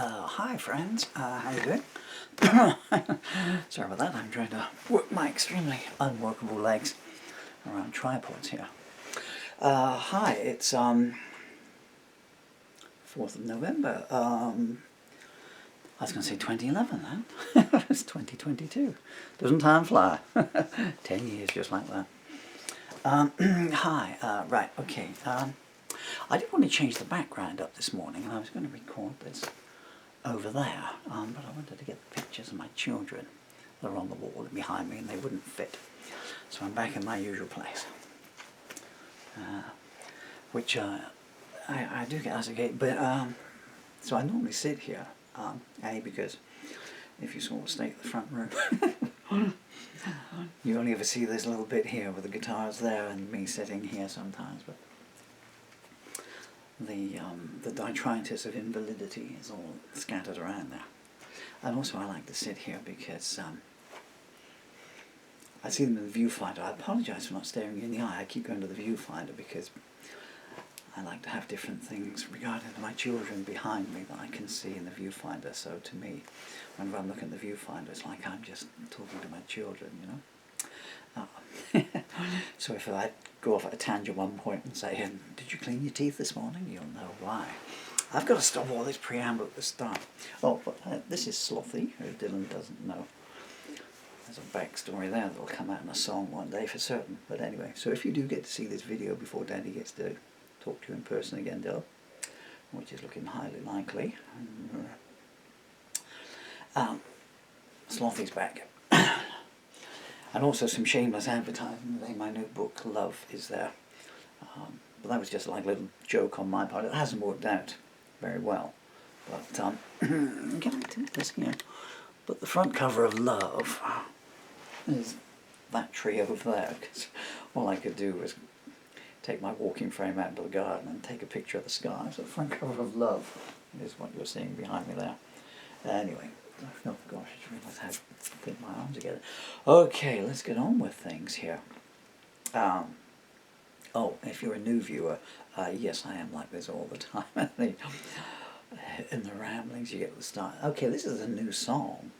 Hi friends, how you doing? Sorry about that, I'm trying to work my extremely unworkable legs around tripods here. Hi, it's 4th of November. I was going to say 2011 then. It's 2022. Doesn't time fly? 10 years just like that. Hi, right, okay. I did want to change the background up this morning, and I was going to record this over there, but I wanted to get the pictures of my children that are on the wall behind me, and they wouldn't fit. So I'm back in my usual place, which I do get as a gate, but so I normally sit here, because if you sort of stay at the front room, you only ever see this little bit here with the guitars there and me sitting here sometimes, but the detritus of invalidity is all scattered around there. And also I like to sit here because I see them in the viewfinder. I apologise for not staring you in the eye. I keep going to the viewfinder because I like to have different things regarding my children behind me that I can see in the viewfinder. So to me, whenever I'm looking at the viewfinder, it's like I'm just talking to my children, you know. So if I go off at a tangent one point and say, did you clean your teeth this morning? You'll know why. I've got to stop all this preamble at the start. Oh, but this is Slothy, who Dylan doesn't know. There's a backstory there that will come out in a song one day for certain. But anyway, so if you do get to see this video before Daddy gets to talk to you in person again, Dylan, which is looking highly likely, Slothy's back. And also some shameless advertising. My new book, Love, is there. But that was just like a little joke on my part. It hasn't worked out very well. But, can I do this here? But the front cover of Love is that tree over there. Because all I could do was take my walking frame out into the garden and take a picture of the sky. So the front cover of Love is what you're seeing behind me there. Anyway. Oh gosh, I just realised how thin my arms are getting. Okay, let's get on with things here. Oh, if you're a new viewer, yes, I am like this all the time. In the ramblings you get at the start. Okay, this is a new song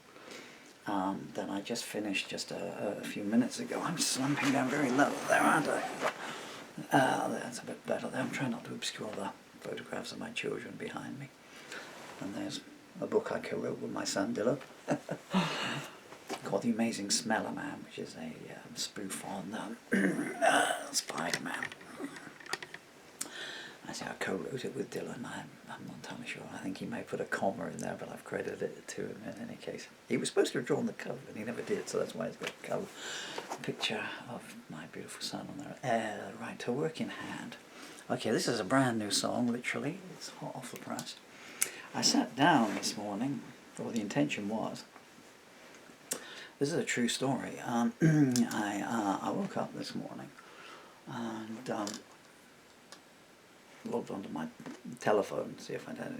that I just finished just a few minutes ago. I'm slumping down very low there, aren't I? That's a bit better there. I'm trying not to obscure the photographs of my children behind me. And there's a book I co-wrote with my son Dylan called The Amazing Smeller Man, which is a spoof on Spider-Man. I say I co-wrote it with Dylan. I'm not entirely sure. I think he may put a comma in there, but I've credited it to him in any case. He was supposed to have drawn the cover, and he never did, so that's why he's got a cover picture of my beautiful son on there. Right, to work in hand. Okay, this is a brand new song, literally. It's hot off the press. I sat down this morning, or the intention was, this is a true story, I woke up this morning and logged onto my telephone to see if I'd had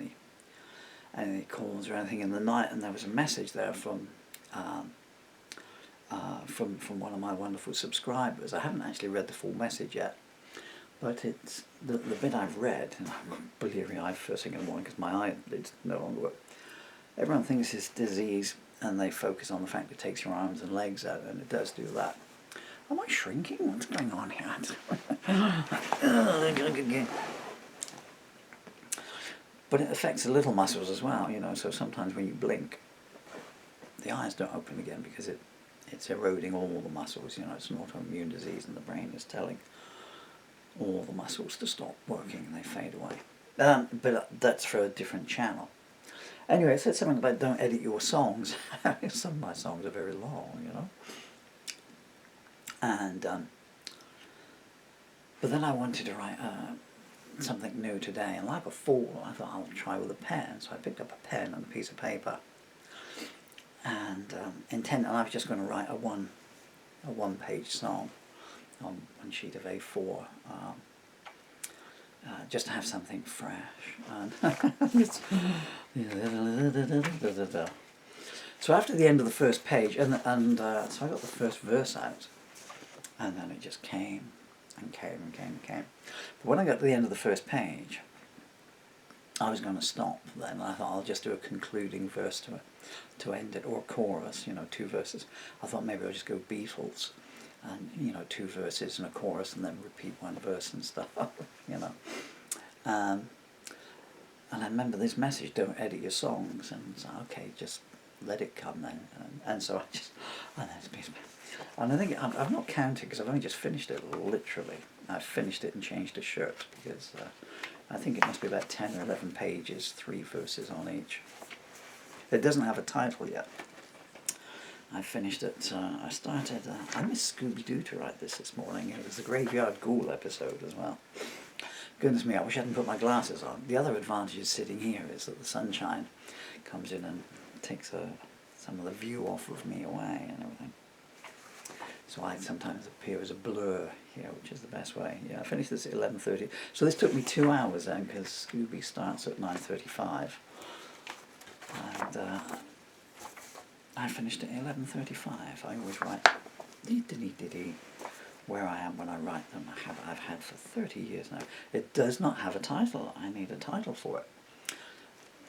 any calls or anything in the night, and there was a message there from one of my wonderful subscribers. I haven't actually read the full message yet. But it's the bit I've read, and I'm bleary-eyed first thing in the morning because my eyelids no longer work. Everyone thinks it's disease, and they focus on the fact it takes your arms and legs out, and it does do that. Am I shrinking? What's going on here? But it affects the little muscles as well, you know, so sometimes when you blink, the eyes don't open again because it's eroding all the muscles, you know, it's an autoimmune disease, and the brain is telling all the muscles to stop working and they fade away. But that's for a different channel. Anyway, it said something about don't edit your songs. Some of my songs are very long, you know. And but then I wanted to write something new today, and like a fool, I thought I'll try with a pen. So I picked up a pen and a piece of paper, and and I was just going to write a one-page song on one sheet of A4, just to have something fresh. So after the end of the first page, so I got the first verse out, and then it just came and came and came and came. But when I got to the end of the first page, I was going to stop then. I thought I'll just do a concluding verse to end it, or a chorus, 2 verses. I thought maybe I'll just go Beatles, and 2 verses and a chorus, and then repeat 1 verse and stuff, And I remember this message: don't edit your songs. And so, okay, just let it come then. And so and I think I've not counted because I've only just finished it. Literally, I finished it and changed a shirt because. I think it must be about 10 or 11 pages, 3 verses on each. It doesn't have a title yet. I finished it, I started, I missed Scooby-Doo to write this morning. It was the Graveyard Ghoul episode as well. Goodness me, I wish I hadn't put my glasses on. The other advantage of sitting here is that the sunshine comes in and takes some of the view off of me away and everything. So I sometimes appear as a blur here, which is the best way. Yeah, I finished this at 11:30. So this took me 2 hours then, because Scooby starts at 9:35. And I finished at 11:35. I always write where I am when I write them. I've had for 30 years now. It does not have a title. I need a title for it.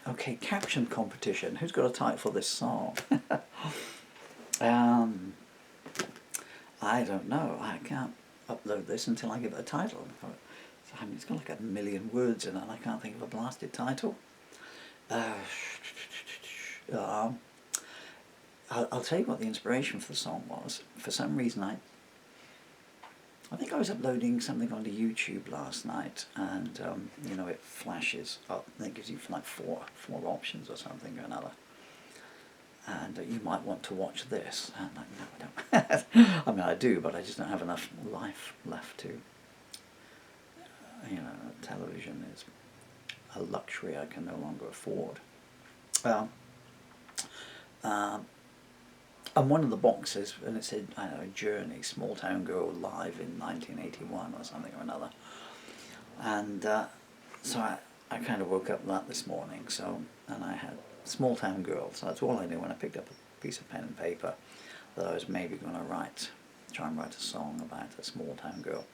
Okay, caption competition. Who's got a title for this song? I don't know. I can't upload this until I give it a title. I mean, it's got like 1 million words in it, and I can't think of a blasted title. I'll tell you what the inspiration for the song was. For some reason, I think I was uploading something onto YouTube last night, and it flashes up, and it gives you like four options or something or another. And you might want to watch this. And no, I don't. I mean, I do, but I just don't have enough life left to. Television is a luxury I can no longer afford. And one of the boxes, and it said, I don't know, Journey, Small Town Girl live in 1981 or something or another. And so I kind of woke up that this morning. And I had Small Town Girl, so that's all I knew when I picked up a piece of pen and paper, that I was maybe going to try and write a song about a small town girl.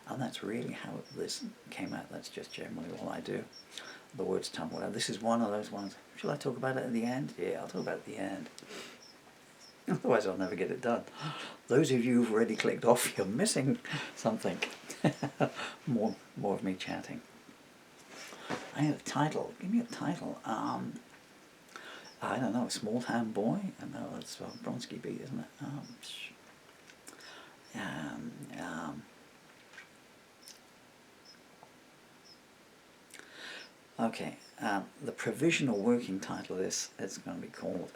And that's really how this came out. That's just generally all I do. The words tumble out. This is one of those ones. Shall I talk about it at the end? Yeah, I'll talk about it at the end. Otherwise I'll never get it done. Those of you who've already clicked off, you're missing something. more of me chatting. I have a title. Give me a title. I don't know, Small Town Boy? No, that's Bronski Beat, isn't it? Okay, the provisional working title of this is going to be called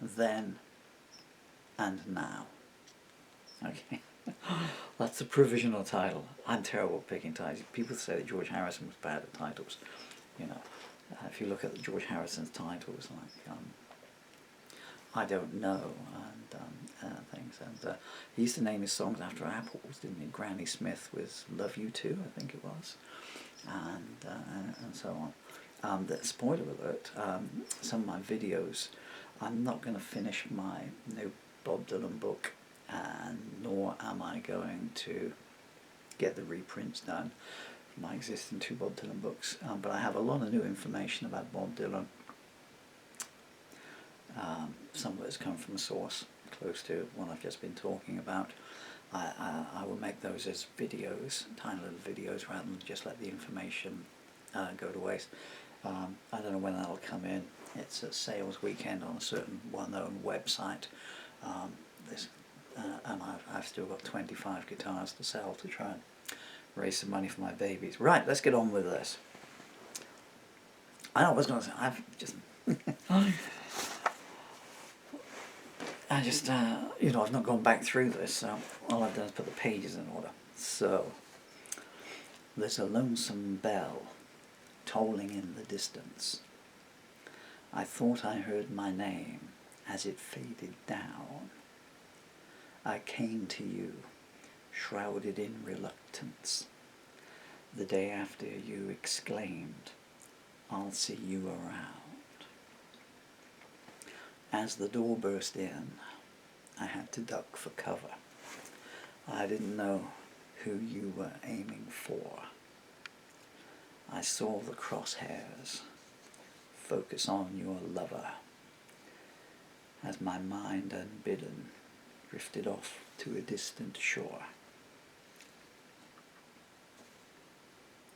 Then and Now. Okay, that's the provisional title. I'm terrible at picking titles. People say that George Harrison was bad at titles. If you look at George Harrison's titles, like I Don't Know and things, and he used to name his songs after apples, didn't he? Granny Smith was Love You Too, I think it was, and so on. The spoiler alert: some of my videos, I'm not going to finish my new Bob Dylan book, and nor am I going to get the reprints done for my existing 2 Bob Dylan books. But I have a lot of new information about Bob Dylan. Some of it has come from a source close to what I've just been talking about. I will make those as videos, tiny little videos, rather than just let the information go to waste. I don't know when that'll come in. It's a sales weekend on a certain well-known website. And I've still got 25 guitars to sell to try and raise some money for my babies. Right, let's get on with this. I know what I was going to say. I've not gone back through this, so all I've done is put the pages in order. So, there's a lonesome bell tolling in the distance. I thought I heard my name as it faded down. I came to you, shrouded in reluctance, the day after you exclaimed, I'll see you around. As the door burst in, I had to duck for cover. I didn't know who you were aiming for. I saw the crosshairs focus on your lover as my mind unbidden drifted off to a distant shore.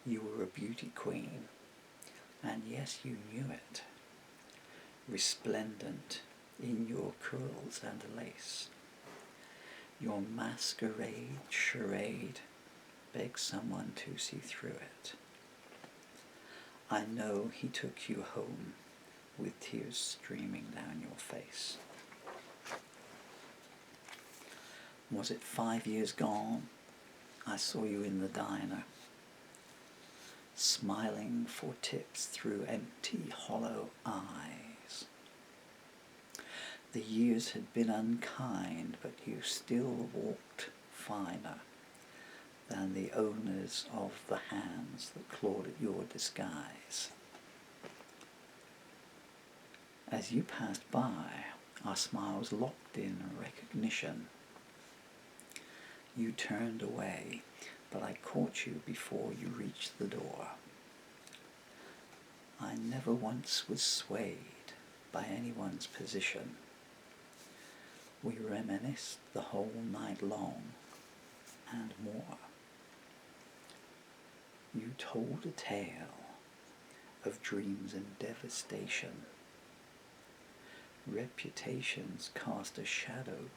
You were a beauty queen, and yes, you knew it, resplendent in your curls and lace. Your masquerade charade begs someone to see through it. I know he took you home with tears streaming down your face. Was it 5 years gone? I saw you in the diner, smiling for tips through empty, hollow eyes. The years had been unkind, but you still walked finer than the owners of the hands that clawed at your disguise. As you passed by, our smiles locked in recognition. You turned away, but I caught you before you reached the door. I never once was swayed by anyone's position. We reminisced the whole night long and more. You told a tale of dreams and devastation. Reputations cast a shadow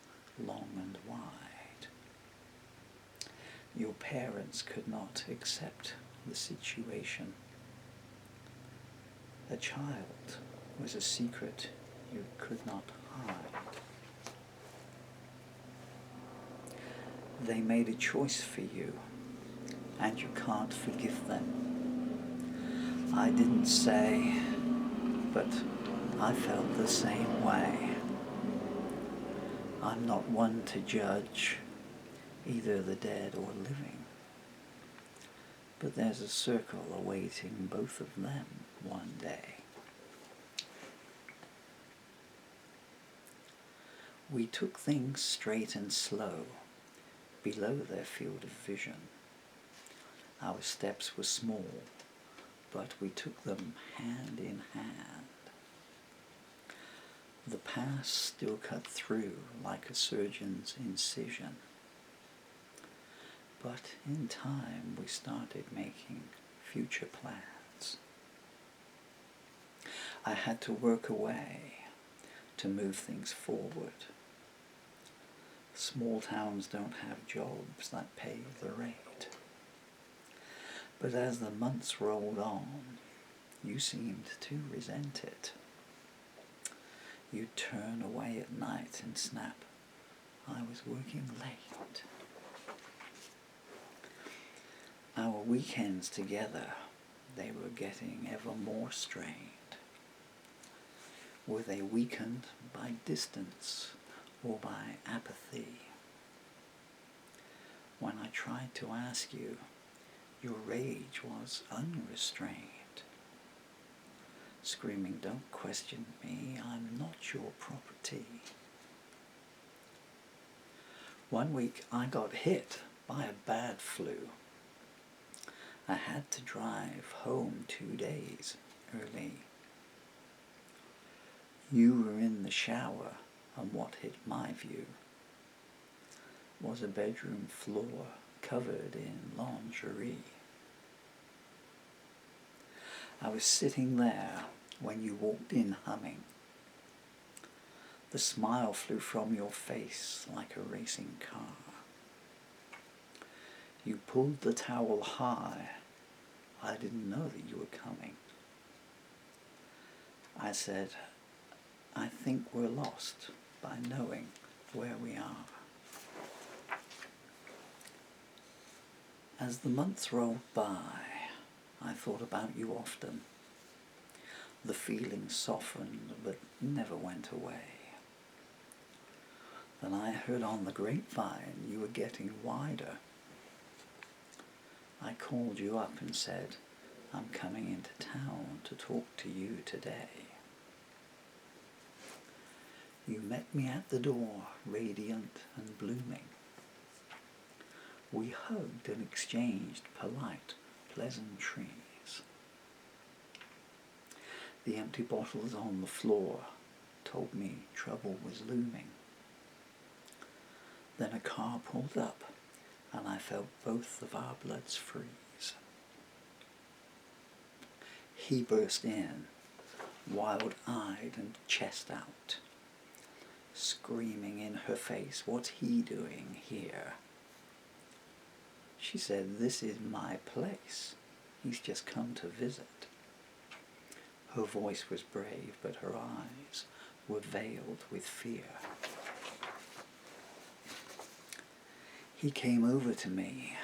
long and wide. Your parents could not accept the situation. A child was a secret you could not hide. They made a choice for you, and you can't forgive them. I didn't say, but I felt the same way. I'm not one to judge either the dead or living, but there's a circle awaiting both of them one day. We took things straight and slow, below their field of vision. Our steps were small, but we took them hand in hand. The past still cut through like a surgeon's incision. But in time we started making future plans. I had to work away to move things forward. Small towns don't have jobs that pay the rate. But as the months rolled on, you seemed to resent it. You'd turn away at night and snap, I was working late. Our weekends together, they were getting ever more strained. Were they weakened by distance or by apathy? When I tried to ask you, your rage was unrestrained. Screaming, don't question me, I'm not your property. One week I got hit by a bad flu. I had to drive home 2 days early. You were in the shower, and what hit my view was a bedroom floor covered in lingerie. I was sitting there when you walked in humming. The smile flew from your face like a racing car. You pulled the towel high. I didn't know that you were coming. I said, I think we're lost by knowing where we are. As the months rolled by, I thought about you often. The feeling softened but never went away. Then I heard on the grapevine you were getting wider. I called you up and said, I'm coming into town to talk to you today. You met me at the door, radiant and blooming. We hugged and exchanged polite pleasantries. The empty bottles on the floor told me trouble was looming. Then a car pulled up, and I felt both of our bloods freeze. He burst in, wild-eyed and chest out, screaming in her face, "What's he doing here?" She said, "This is my place. He's just come to visit." Her voice was brave, but her eyes were veiled with fear. He came over to me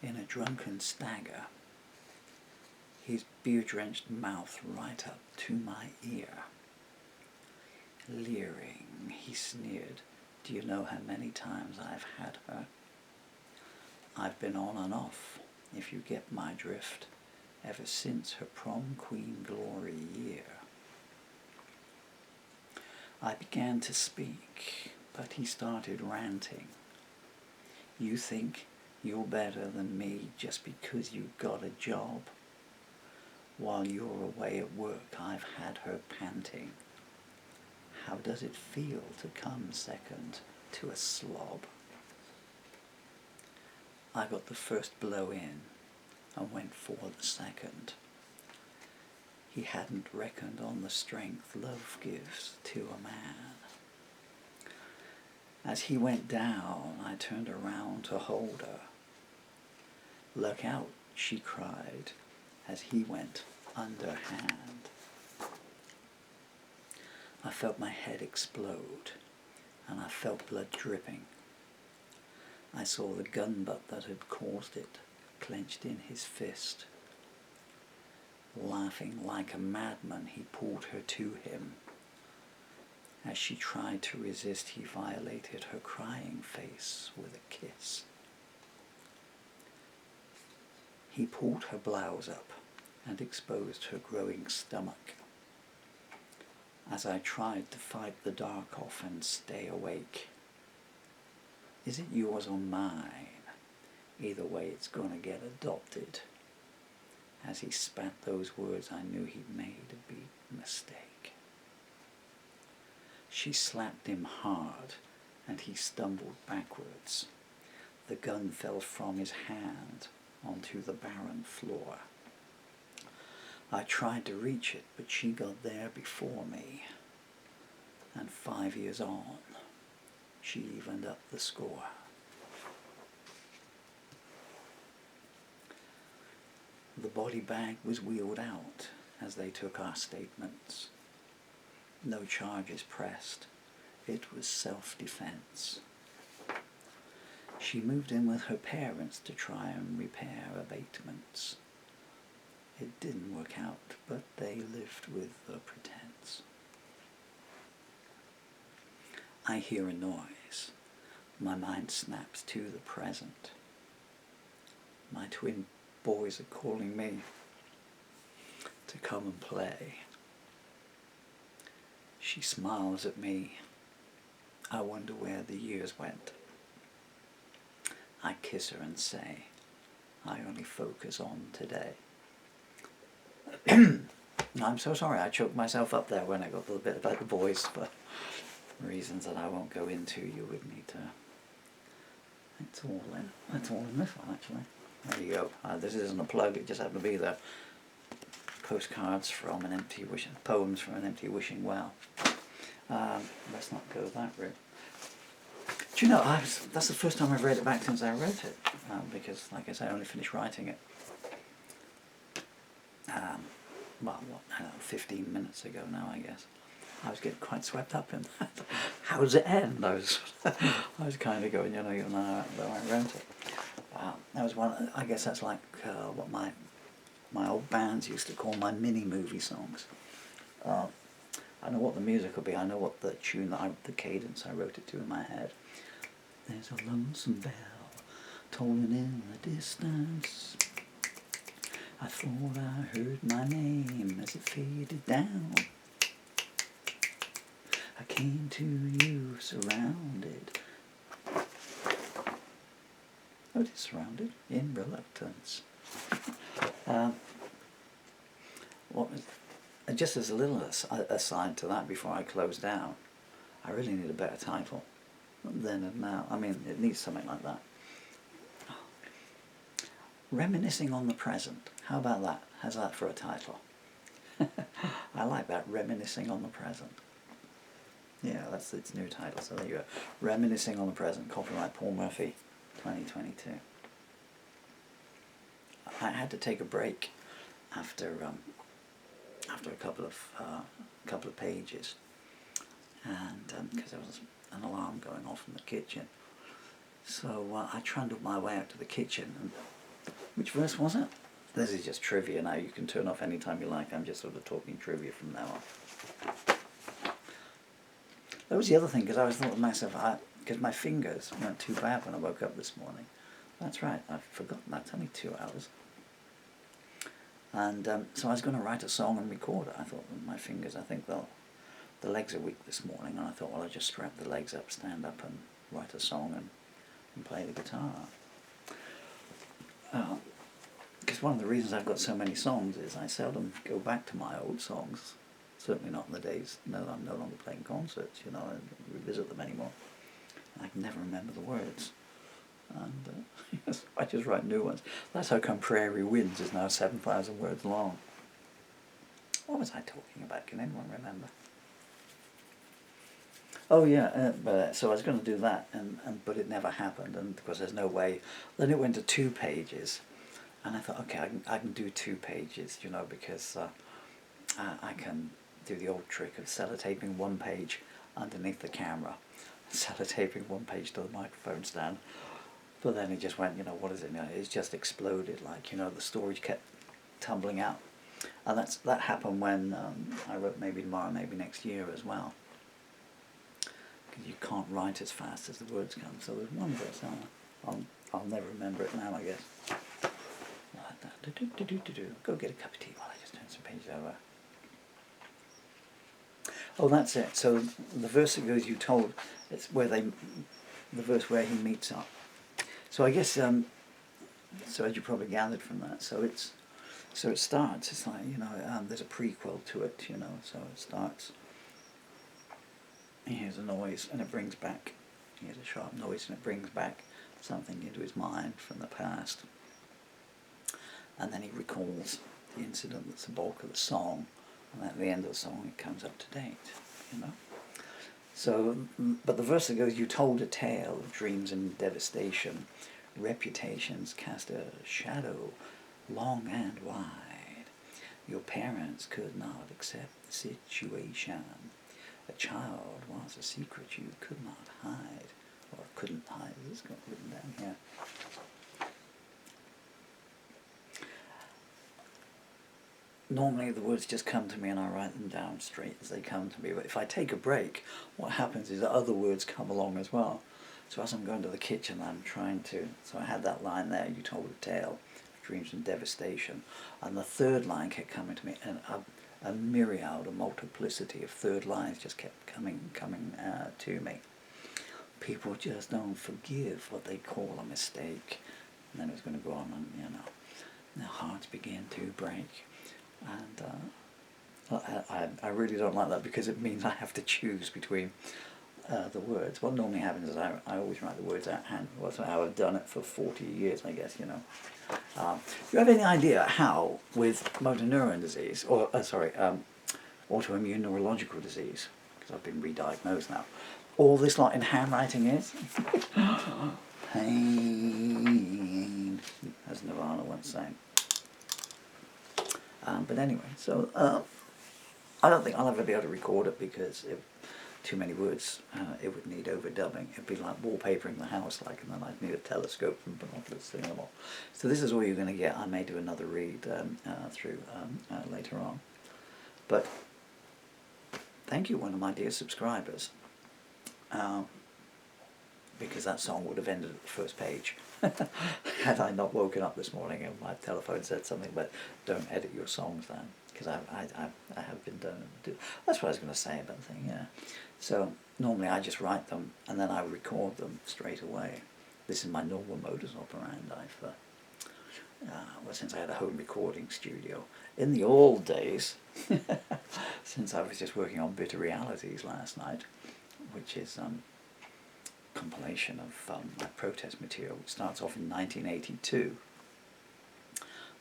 in a drunken stagger, his beer-drenched mouth right up to my ear. Leering, he sneered, "Do you know how many times I've had her? I've been on and off, if you get my drift, ever since her prom queen glory year." I began to speak, but he started ranting. "You think you're better than me just because you got a job? While you're away at work, I've had her panting. How does it feel to come second to a slob?" I got the first blow in and went for the second. He hadn't reckoned on the strength love gives to a man. As he went down, I turned around to hold her. "Look out," she cried, as he went underhand. I felt my head explode, and I felt blood dripping. I saw the gun butt that had caused it clenched in his fist. Laughing like a madman, he pulled her to him. As she tried to resist, he violated her crying face with a kiss. He pulled her blouse up and exposed her growing stomach. As I tried to fight the dark off and stay awake, "Is it yours or mine? Either way it's gonna get adopted." As he spat those words, I knew he'd made a big mistake. She slapped him hard, and he stumbled backwards. The gun fell from his hand onto the barren floor. I tried to reach it, but she got there before me. And 5 years on, she evened up the score. The body bag was wheeled out as they took our statements. No charges pressed. It was self-defense. She moved in with her parents to try and repair abatements. It didn't work out, but they lived with the pretense. I hear a noise. My mind snaps to the present. My twin boys are calling me to come and play. She smiles at me. I wonder where the years went. I kiss her and say, I only focus on today. I'm so sorry, I choked myself up there when I got the bit about the boys for reasons that I won't go into. You would need to. It's all in this one, actually. There you go. This isn't a plug, it just happened to be the postcards from an empty wishing, poems from an empty wishing well. Let's not go that route. Do you know, that's the first time I've read it back since I wrote it, because, like I say, I only finished writing it, 15 minutes ago now, I guess. I was getting quite swept up in that. How does it end? I was kind of going, even though I wrote it. That was one. I guess that's like what my old bands used to call my mini movie songs. I know what the music will be. I know what the tune, the cadence I wrote it to in my head. There's a lonesome bell tolling in the distance. I thought I heard my name as it faded down. I came to you surrounded. Oh, it is surrounded in reluctance. What was, just as a little aside to that before I close down, I really need a better title then and now. I mean, it needs something like that. Reminiscing on the Present. How about that? How's that for a title? I like that, Reminiscing on the Present. Yeah, that's its new title, so there you go. Reminiscing on the Present, copyright Paul Murphy, 2022. I had to take a break after a couple of pages, and because there was an alarm going off in the kitchen, so I trundled my way out to the kitchen. And which verse was it? This is just trivia now. You can turn off any time you like. I'm just sort of talking trivia from now on. That was the other thing, because I was thought to myself, because my fingers weren't too bad when I woke up this morning. That's right, I've forgotten that. It's only 2 hours. And so I was going to write a song and record it. I thought, my fingers, I think the legs are weak this morning. And I thought, well, I'll just strap the legs up, stand up and write a song and play the guitar. Because one of the reasons I've got so many songs is I seldom go back to my old songs. Certainly not in the days that I'm no longer playing concerts, I don't revisit them anymore. I can never remember the words. And I just write new ones. That's how come Prairie Winds is now 7,000 words long. What was I talking about? Can anyone remember? Oh yeah, so I was going to do that, but it never happened, and because there's no way. Then it went to 2 pages, and I thought, okay, I can do 2 pages, because I can do the old trick of sellotaping 1 page underneath the camera, sellotaping 1 page to the microphone stand. But then it just went, what is it? It's just exploded, like, the storage kept tumbling out. And that happened when I wrote Maybe Tomorrow, Maybe Next Year as well. Because you can't write as fast as the words come. So there's one verse, I'll never remember it now, I guess. Go get a cup of tea while I just turn some pages over. Oh, that's it. So the verse that goes, you told, it's where the verse where he meets up. So I guess, so as you probably gathered from that, so it starts, it's like, there's a prequel to it, so it starts, he hears a noise and it brings back, he hears a sharp noise and it brings back something into his mind from the past. And then he recalls the incident that's the bulk of the song, and at the end of the song it comes up to date, So, but the verse that goes, you told a tale of dreams and devastation, reputations cast a shadow long and wide. Your parents could not accept the situation. A child was a secret you could not hide, or couldn't hide. This got written down here. Normally the words just come to me and I write them down straight as they come to me, but if I take a break, what happens is that other words come along as well. So as I'm going to the kitchen, so I had that line there, you told a tale of dreams and devastation, and the third line kept coming to me, and a myriad, a multiplicity of third lines just kept coming to me. People just don't forgive what they call a mistake. And then it was going to go on and, their hearts began to break. And I really don't like that, because it means I have to choose between the words. What normally happens is I always write the words out hand. Well, that's how I've done it for 40 years, I guess, Do you have any idea how, with motor neuron disease, or autoimmune neurological disease, because I've been re-diagnosed now, all this lot in handwriting is? Pain, as Nirvana once sang. But anyway, so I don't think I'll ever be able to record it, because too many words, it would need overdubbing. It'd be like wallpapering the house, and then I'd need a telescope and binoculars to see them all. So this is all you're going to get. I may do another read through later on. But thank you, one of my dear subscribers, because that song would have ended at the first page had I not woken up this morning and my telephone said something about don't edit your songs down. because I have been done. That's what I was going to say about the thing. Yeah. So normally I just write them and then I record them straight away. This is my normal modus operandi for. Well, since I had a home recording studio. In the old days, since I was just working on Bitter Realities last night, which is compilation of my protest material, which starts off in 1982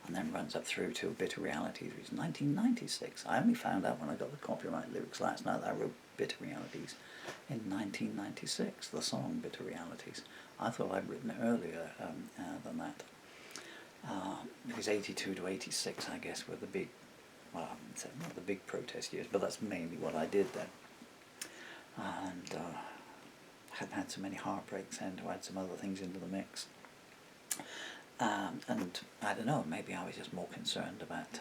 and then runs up through to Bitter Realities, which is 1996. I only found out when I got the copyright lyrics last night that I wrote Bitter Realities in 1996, the song Bitter Realities. I thought I'd written it earlier than that. Because 82 to 86, I guess, were the big, well, not the big protest years, but that's mainly what I did then. And I hadn't had so many heartbreaks then to add some other things into the mix. And I don't know, maybe I was just more concerned about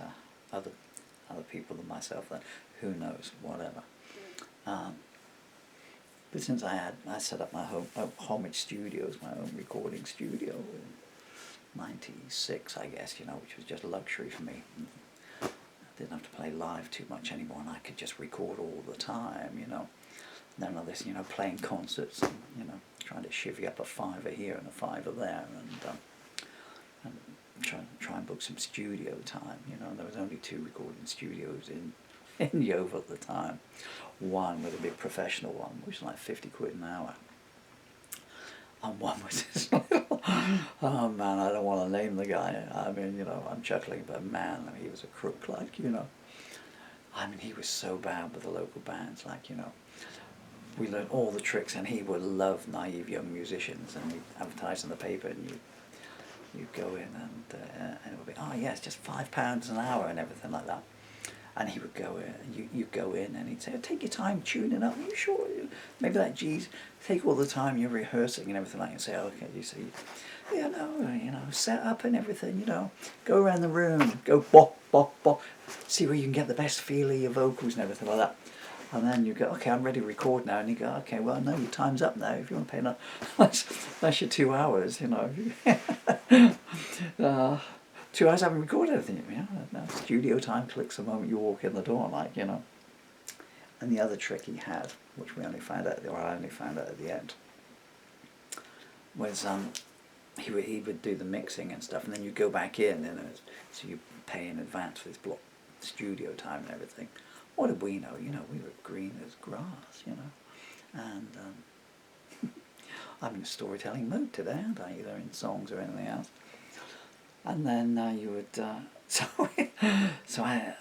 other people than myself then. Who knows, whatever. But since I set up my homage studios, my own recording studio, 96, I guess, which was just a luxury for me. I didn't have to play live too much anymore, and I could just record all the time, None of this, playing concerts and, trying to shivvy up a fiver here and a fiver there, and try and book some studio time. There was only 2 recording studios in Yeovil at the time. One with a big professional one, which was like 50 quid an hour. And one was this little, oh man, I don't want to name the guy. I mean, I'm chuckling, but man, he was a crook, like, I mean, he was so bad with the local bands, like, we learned all the tricks, and he would love naive young musicians, and we advertised in the paper, and you'd go in, and it would be, oh yeah, it's just £5 an hour, and everything like that. And he would go in, you go in, and he'd say, take your time tuning up. Are you sure? Maybe that G's, take all the time you're rehearsing and everything like that. And say, okay, you see, set up and everything, go around the room, go bop, bop, bop, see where you can get the best feel of your vocals and everything like that. And then you go, okay, I'm ready to record now. And you go, okay, well, no, your time's up now. If you want to pay enough, that's your 2 hours, 2 hours I haven't recorded anything, no, studio time clicks the moment you walk in the door, like, And the other trick he had, which I only found out at the end, was he would do the mixing and stuff, and then you go back in, so you pay in advance for this block studio time and everything. What did we know? We were green as grass, and I'm in a storytelling mood today, aren't I? Either in songs or anything else. And then you would, so I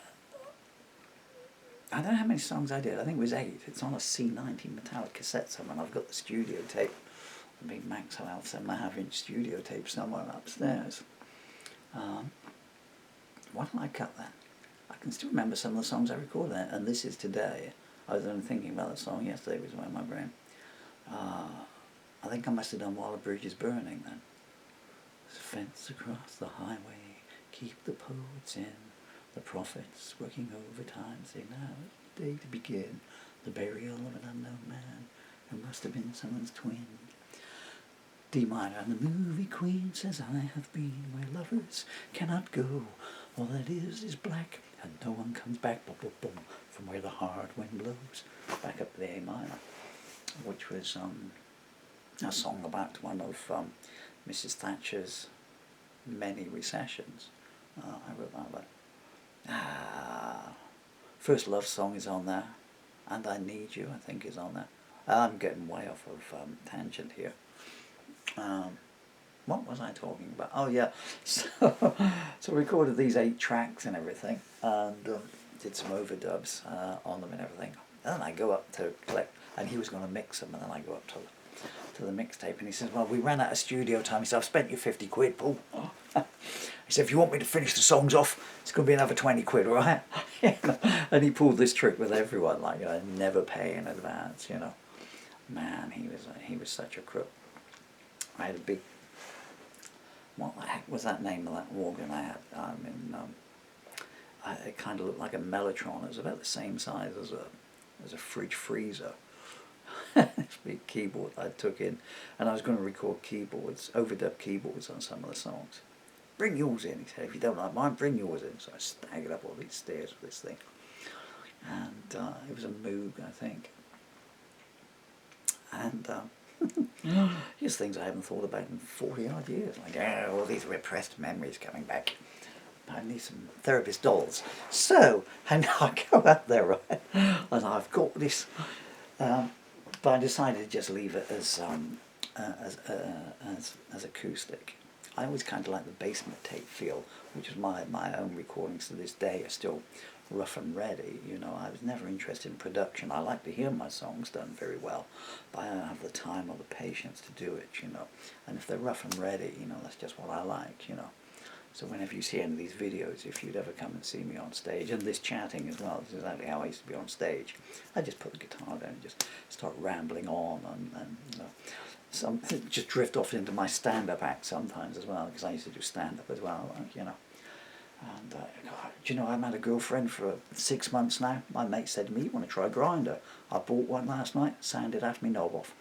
don't know how many songs I did. I think it was 8. It's on a C90 metallic cassette somewhere, and I've got the studio tape, the big Maxwell 7.5-inch studio tape somewhere upstairs. Why didn't I cut that? I can still remember some of the songs I recorded, and This Is Today. I was only thinking about the song yesterday, it was in my brain. I think I must have done While the Bridge is Burning then. Fence across the highway, keep the poets in, the prophets working overtime, say now is the day to begin, the burial of an unknown man who must have been someone's twin. D minor, and the movie queen says I have been where lovers cannot go, all that is black, and no one comes back, boom, boom, boom, from where the hard wind blows. Back up to the A minor, which was a song about one of Mrs. Thatcher's many recessions. I wrote that. First Love Song is on there, and I Need You, I think, is on there. I'm getting way off of tangent here. What was I talking about? Oh yeah, so recorded these 8 tracks and everything, and did some overdubs on them and everything. And then I go up to collect, and he was going to mix them, and then I go up to the mixtape, and he says, well, we ran out of studio time. He said, I've spent you 50 quid, Paul. He said, if you want me to finish the songs off, it's going to be another 20 quid, all right? And he pulled this trick with everyone, like, never pay in advance, Man, he was such a crook. I had a big, what the heck was that name of that organ I had? It kind of looked like a Mellotron. It was about the same size as a fridge freezer. This big keyboard I took in, and I was going to record keyboards, overdub keyboards on some of the songs. bring yours in. He said, if you don't like mine, bring yours in. So I staggered up all these stairs with this thing. And it was a Moog, I think. And just things I haven't thought about in 40 odd years. Like, oh, all these repressed memories coming back. I need some therapist dolls. So, and I go up there, right, and I've got this, but I decided to just leave it as acoustic. I always kind of like the basement tape feel, which is my own recordings to this day are still rough and ready. You know, I was never interested in production. I like to hear my songs done very well, but I don't have the time or the patience to do it, you know. And if they're rough and ready, you know, that's just what I like, you know. So whenever you see any of these videos, if you'd ever come and see me on stage, and this chatting as well, this is exactly how I used to be on stage. I just put the guitar down and just start rambling on, and you know, just drift off into my stand-up act sometimes as well, because I used to do stand-up as well, like, you know. And God, do you know, I've had a girlfriend for 6 months now. My mate said to me, you want to try Grinder? I bought one last night, sounded half me knob off.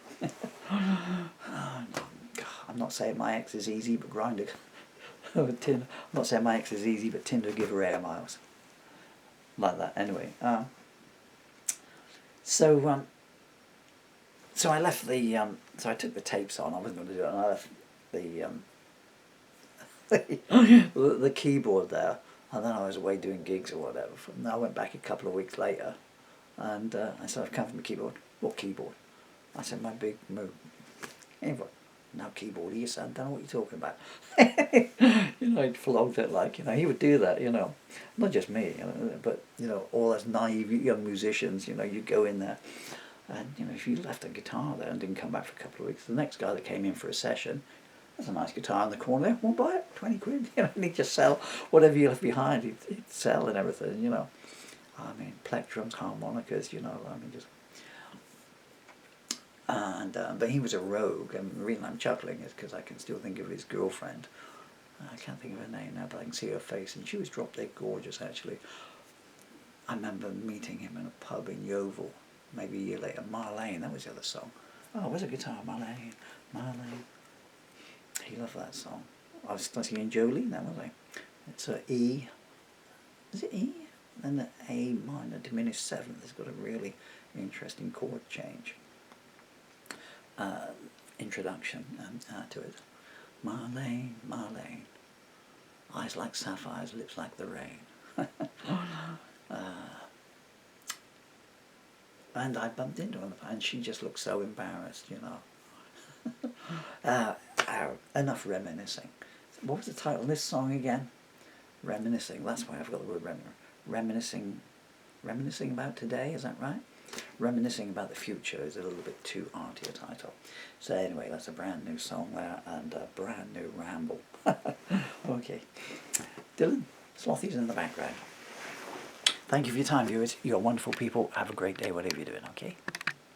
I'm not saying my ex is easy, but Grinder... I'm not saying my ex is easy, but Tinder give her air miles. Like that, anyway. So I left the... so I took the tapes on, I wasn't going to do it, and I left the keyboard there, and then I was away doing gigs or whatever. And I went back a couple of weeks later, and I said, I've come from the keyboard. What keyboard? I said, my big Moog. Anyway, no keyboard here, son, don't know what you're talking about. You know, he'd flogged it like, you know, he would do that, you know. Not just me, you know, but, you know, all us naive young musicians, you know, you go in there, and, you know, if you left a guitar there and didn't come back for a couple of weeks, the next guy that came in for a session, there's a nice guitar in the corner there, we'll buy it, 20 quid, you know, and he'd just sell whatever you left behind, he'd sell and everything, you know. I mean, plectrums, harmonicas, you know, I mean, just... And but he was a rogue, and the reason I'm chuckling is because I can still think of his girlfriend. I can't think of her name now, but I can see her face, and she was drop dead gorgeous, actually. I remember meeting him in a pub in Yeovil, maybe a year later. Marlene, that was the other song. Oh, where's the guitar? Marlene, Marlene. He loved that song. I was singing Jolene, that was I. It's a E. Is it E? And the A minor diminished seventh. It's got a really interesting chord change. Introduction to it. Marlene, Marlene, eyes like sapphires, lips like the rain. And I bumped into her, and she just looked so embarrassed, you know. Enough reminiscing. What was the title of this song again? Reminiscing. That's why I've got the word reminiscing. Reminiscing about today, is that right? Reminiscing about the future is a little bit too arty a title. So anyway, that's a brand new song there, and a brand new ramble. Okay. Dylan, Slothy's in the background. Thank you for your time, viewers. You're wonderful people. Have a great day, whatever you're doing, okay?